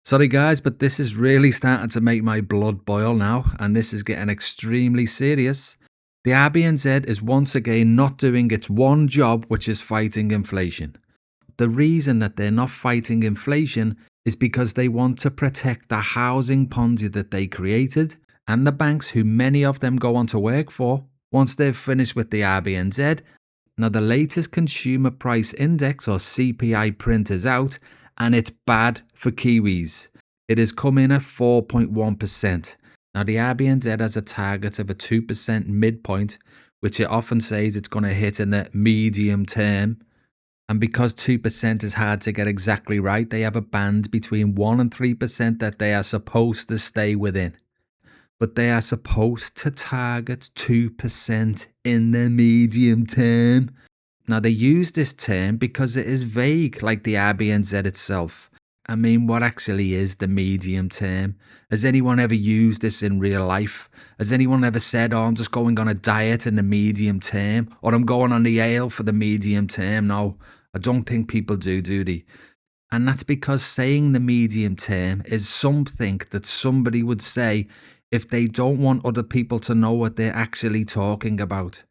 Sorry guys, but this is really starting to make my blood boil now, and this is getting extremely serious. The RBNZ is once again not doing its one job, which is fighting inflation. The reason that they're not fighting inflation is because they want to protect the housing Ponzi that they created and the banks who many of them go on to work for once they've finished with the RBNZ. Now the latest consumer price index or CPI print is out, and it's bad for Kiwis. It has come in at 4.1%. Now the RBNZ has a target of a 2% midpoint, which it often says it's going to hit in the medium term. And because 2% is hard to get exactly right, they have a band between 1 and 3% that they are supposed to stay within. But they are supposed to target 2% in the medium term. Now, they use this term because it is vague, like the RBNZ itself. I mean, what actually is the medium term? Has anyone ever used this in real life? Has anyone ever said, oh, I'm just going on a diet in the medium term, or I'm going on the ale for the medium term? No, I don't think people do they? And that's because saying the medium term is something that somebody would say if they don't want other people to know what they're actually talking about.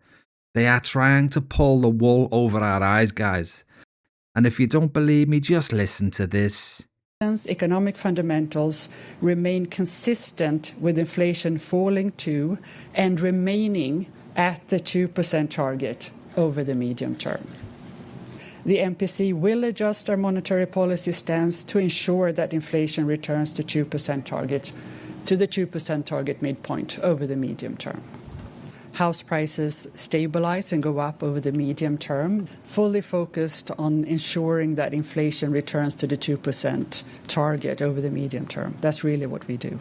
They are trying to pull the wool over our eyes, guys. And if you don't believe me, just listen to this. Economic fundamentals remain consistent with inflation falling to and remaining at the 2% target over the medium term. The MPC will adjust our monetary policy stance to ensure that inflation returns to the 2% target midpoint over the medium term. House prices stabilize and go up over the medium term, fully focused on ensuring that inflation returns to the 2% target over the medium term. That's really what we do.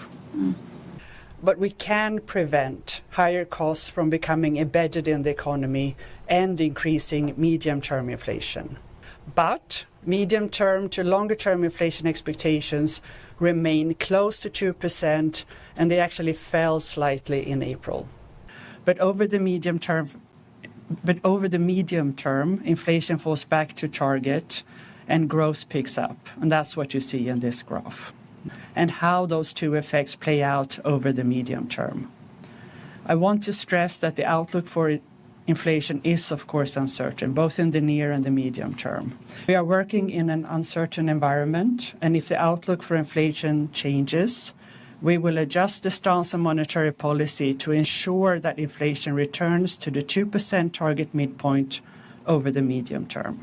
But we can prevent higher costs from becoming embedded in the economy and increasing medium-term inflation. But medium-term to longer-term inflation expectations remain close to 2%, and they actually fell slightly in April. But over the medium term, inflation falls back to target and growth picks up. And that's what you see in this graph. And how those two effects play out over the medium term. I want to stress that the outlook for inflation is, of course, uncertain, both in the near and the medium term. We are working in an uncertain environment, and if the outlook for inflation changes, we will adjust the stance on monetary policy to ensure that inflation returns to the 2% target midpoint over the medium term.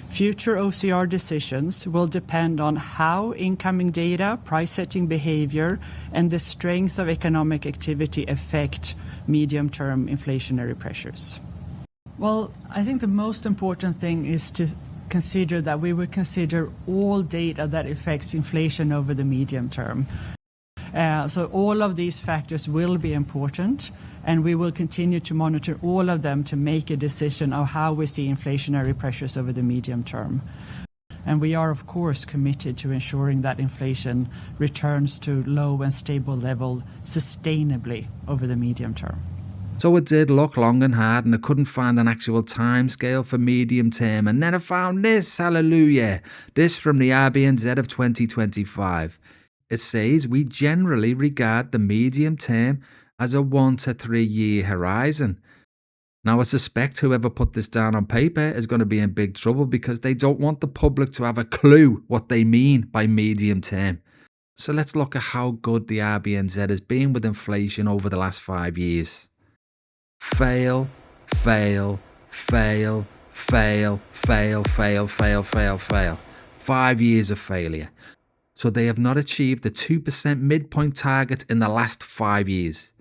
Future OCR decisions will depend on how incoming data, price-setting behavior, and the strength of economic activity affect medium-term inflationary pressures. Well, I think the most important thing is to consider that we would consider all data that affects inflation over the medium term. So all of these factors will be important, and we will continue to monitor all of them to make a decision of how we see inflationary pressures over the medium term. And we are, of course, committed to ensuring that inflation returns to low and stable level sustainably over the medium term. So I did look long and hard, and I couldn't find an actual time scale for medium term. And then I found this, hallelujah, this from the RBNZ of 2025. It says we generally regard the medium term as a 1 to 3 year horizon. Now I suspect whoever put this down on paper is going to be in big trouble because they don't want the public to have a clue what they mean by medium term. So let's look at how good the RBNZ has been with inflation over the last 5 years. Fail, fail, fail, fail, fail, fail, fail, fail, fail. 5 years of failure. So they have not achieved the 2% midpoint target in the last 5 years.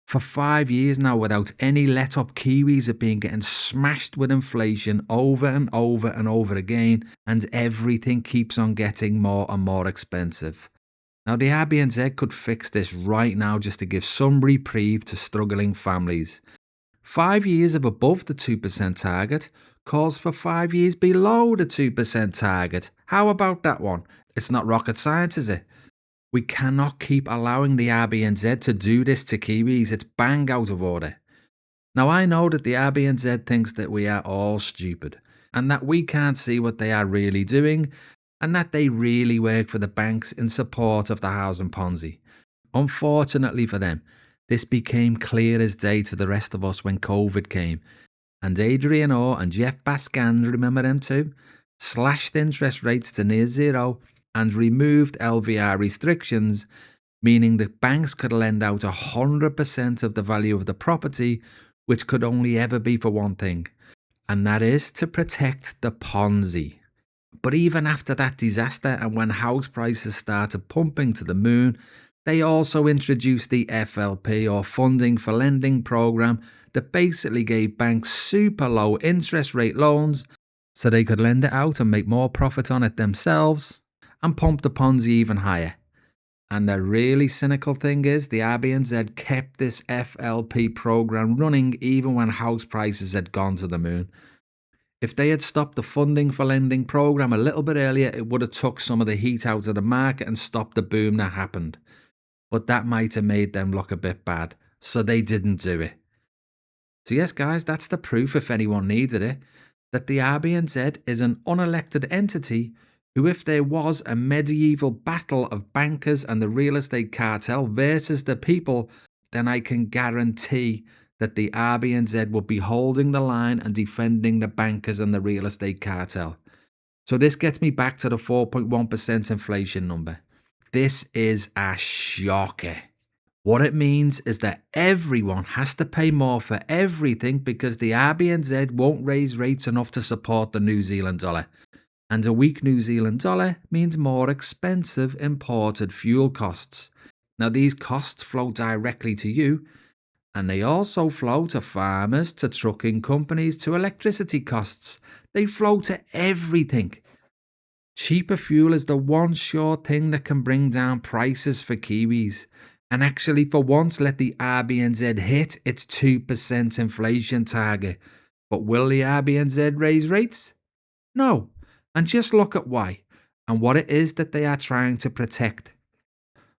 For 5 years now, without any let-up, Kiwis have been getting smashed with inflation over and over and over again, and everything keeps on getting more and more expensive. Now the RBNZ could fix this right now just to give some reprieve to struggling families. 5 years of above the 2% target calls for 5 years below the 2% target. How about that one? It's not rocket science, is it? We cannot keep allowing the RBNZ to do this to Kiwis. It's bang out of order. Now I know that the RBNZ thinks that we are all stupid and that we can't see what they are really doing, and that they really work for the banks in support of the housing Ponzi. Unfortunately for them, this became clear as day to the rest of us when COVID came, and Adrian Orr and Jeff Baskan, remember them too, slashed interest rates to near zero and removed LVR restrictions, meaning that banks could lend out 100% of the value of the property, which could only ever be for one thing, and that is to protect the Ponzi. But even after that disaster, and when house prices started pumping to the moon, they also introduced the FLP, or Funding for Lending program, that basically gave banks super low interest rate loans so they could lend it out and make more profit on it themselves and pump the Ponzi even higher. And the really cynical thing is, the RBNZ kept this FLP program running even when house prices had gone to the moon. If they had stopped the Funding for Lending program a little bit earlier, it would have took some of the heat out of the market and stopped the boom that happened. But that might have made them look a bit bad, so they didn't do it. So yes, guys, that's the proof, if anyone needed it, that the RBNZ is an unelected entity who, if there was a medieval battle of bankers and the real estate cartel versus the people, then I can guarantee that the RBNZ will be holding the line and defending the bankers and the real estate cartel. So this gets me back to the 4.1% inflation number. This is a shocker. What it means is that everyone has to pay more for everything because the RBNZ won't raise rates enough to support the New Zealand dollar. And a weak New Zealand dollar means more expensive imported fuel costs. Now, these costs flow directly to you, and they also flow to farmers, to trucking companies, to electricity costs. They flow to everything. Cheaper fuel is the one sure thing that can bring down prices for Kiwis. And actually, for once, let the RBNZ hit its 2% inflation target. But will the RBNZ raise rates? No. And just look at why, and what it is that they are trying to protect.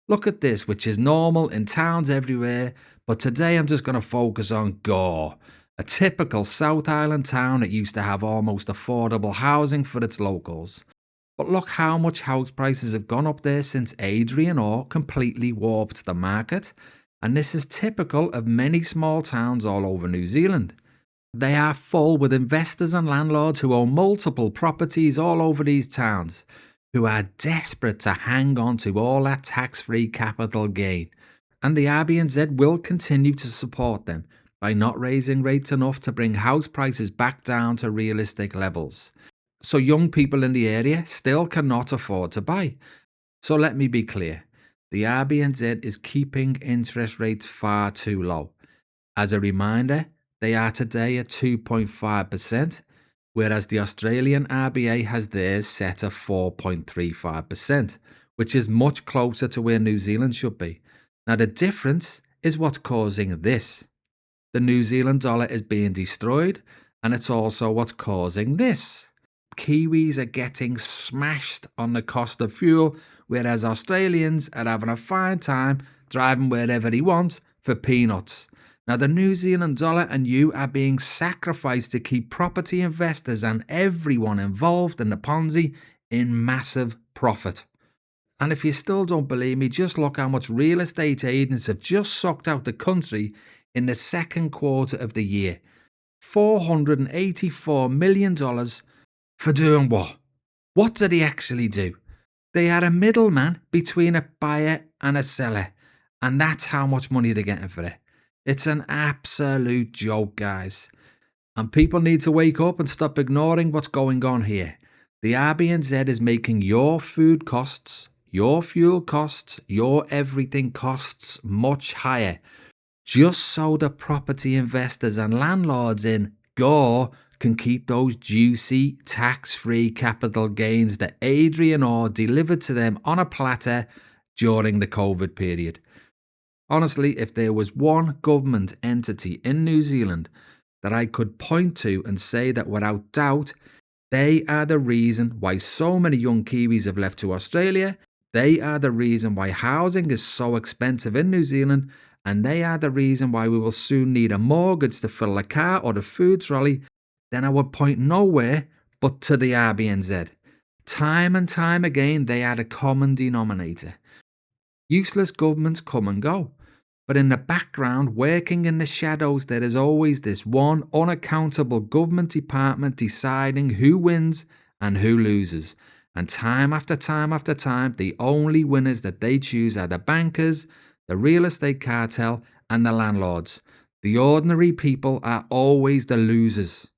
Look at this, which is normal in towns everywhere, but today I'm just going to focus on Gore, a typical South Island town that used to have almost affordable housing for its locals. But look how much house prices have gone up there since Adrian Orr completely warped the market, and this is typical of many small towns all over New Zealand. They are full with investors and landlords who own multiple properties all over these towns, who are desperate to hang on to all that tax-free capital gain. And the RBNZ will continue to support them by not raising rates enough to bring house prices back down to realistic levels. So young people in the area still cannot afford to buy. So let me be clear, the RBNZ is keeping interest rates far too low. As a reminder, they are today at 2.5%, whereas the Australian RBA has theirs set at 4.35%, which is much closer to where New Zealand should be. Now, the difference is what's causing this. The New Zealand dollar is being destroyed, and it's also what's causing this. Kiwis are getting smashed on the cost of fuel, whereas Australians are having a fine time driving wherever they want for peanuts. Now, the New Zealand dollar and you are being sacrificed to keep property investors and everyone involved in the Ponzi in massive profit. And if you still don't believe me, just look how much real estate agents have just sucked out the country in the second quarter of the year. $484 million for doing what? What did he actually do? They are a middleman between a buyer and a seller, and that's how much money they're getting for it. It's an absolute joke, guys. And people need to wake up and stop ignoring what's going on here. The RBNZ is making your food costs, your fuel costs, your everything costs much higher, just so the property investors and landlords in Gore can keep those juicy tax-free capital gains that Adrian Orr delivered to them on a platter during the COVID period. Honestly, if there was one government entity in New Zealand that I could point to and say that without doubt, they are the reason why so many young Kiwis have left to Australia, they are the reason why housing is so expensive in New Zealand, and they are the reason why we will soon need a mortgage to fill a car or the food trolley, then I would point nowhere but to the RBNZ. Time and time again, they had a common denominator. Useless governments come and go. But in the background, working in the shadows, there is always this one unaccountable government department deciding who wins and who loses. And time after time after time, the only winners that they choose are the bankers, the real estate cartel, and the landlords. The ordinary people are always the losers.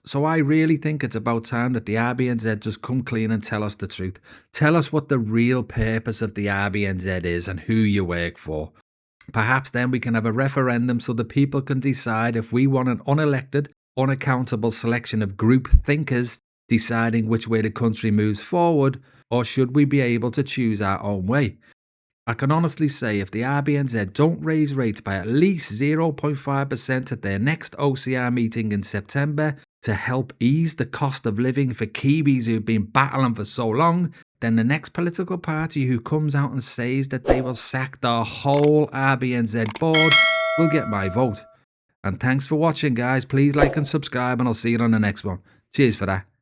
So I really think it's about time that the RBNZ just come clean and tell us the truth. Tell us what the real purpose of the RBNZ is and who you work for. Perhaps then we can have a referendum so the people can decide if we want an unelected, unaccountable selection of group thinkers deciding which way the country moves forward, or should we be able to choose our own way? I can honestly say if the RBNZ don't raise rates by at least 0.5% at their next OCR meeting in September to help ease the cost of living for Kiwis who've been battling for so long, then the next political party who comes out and says that they will sack the whole RBNZ board will get my vote. And thanks for watching, guys. Please like and subscribe, and I'll see you on the next one. Cheers for that.